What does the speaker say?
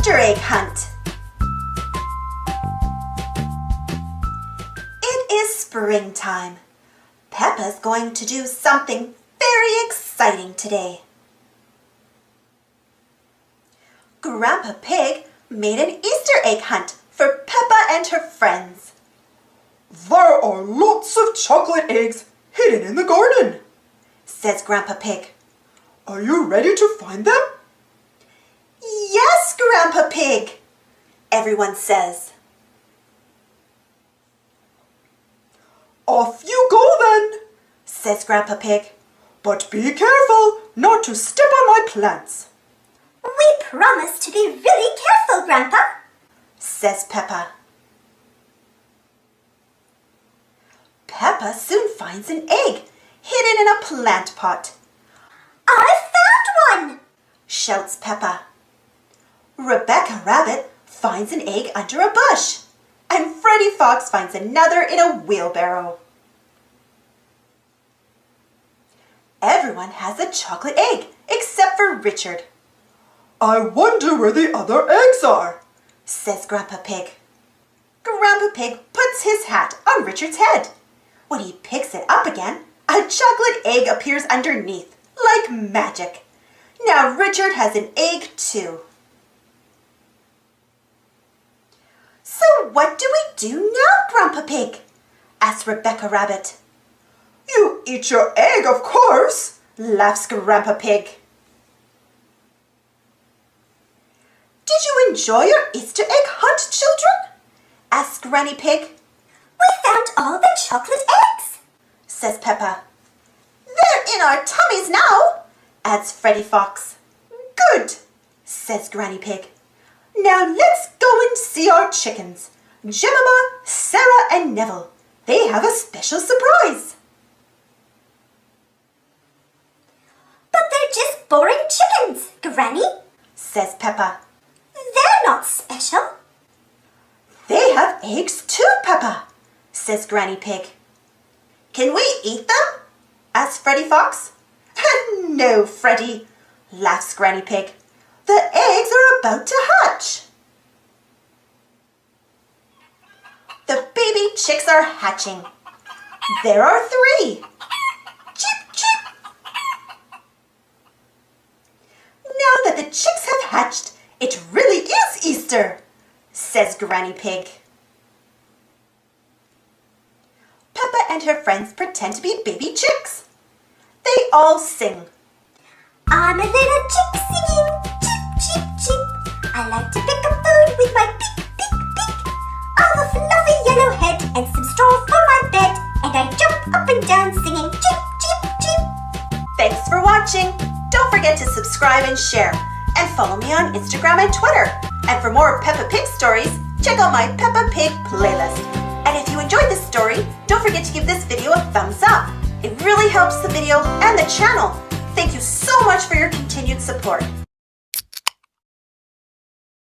Easter egg hunt. It is springtime. Peppa's going to do something very exciting today. Grandpa Pig made an Easter egg hunt for Peppa and her friends. There are lots of chocolate eggs hidden in the garden, says Grandpa Pig. Are you ready to find them? Yes, Grandpa Pig, everyone says. Off you go then, says Grandpa Pig. But be careful not to step on my plants. We promise to be really careful, Grandpa, says Peppa. Peppa soon finds an egg hidden in a plant pot. I found one, shouts Peppa. Rebecca Rabbit finds an egg under a bush, and Freddie Fox finds another in a wheelbarrow. Everyone has a chocolate egg except for Richard. I wonder where the other eggs are, says Grandpa Pig. Grandpa Pig puts his hat on Richard's head. When he picks it up again, a chocolate egg appears underneath, like magic. Now Richard has an egg too. So what do we do now, Grandpa Pig? asks Rebecca Rabbit. You eat your egg, of course, laughs Grandpa Pig. Did you enjoy your Easter egg hunt, children? asks Granny Pig. We found all the chocolate eggs, says Peppa. They're in our tummies now, adds Freddie Fox. Good, says Granny Pig. Now let's go and see our chickens, Jemima, Sarah and Neville. They have a special surprise. But they're just boring chickens, Granny, says Peppa. They're not special. They have eggs too, Peppa, says Granny Pig. Can we eat them? asks Freddie Fox. No, Freddie, laughs Granny Pig. The eggs are about to hatch. The baby chicks are hatching. There are 3. Cheep, cheep. Now that the chicks have hatched, it really is Easter, says Granny Pig. Peppa and her friends pretend to be baby chicks. They all sing. I'm a little chick singing, cheep, cheep, cheep. I like to pick up food with my beak, beak, beak. I've a fluffy yellow head and some straw for my bed, and I jump up and down singing cheep, cheep, cheep. Thanks for watching. Don't forget to subscribe and share, and follow me on Instagram and Twitter. And for more Peppa Pig stories, check out my Peppa Pig playlist. And if you enjoyed this story, don't forget to give this video a thumbs up. It really helps the video and the channel. Thank you so much for your continued support.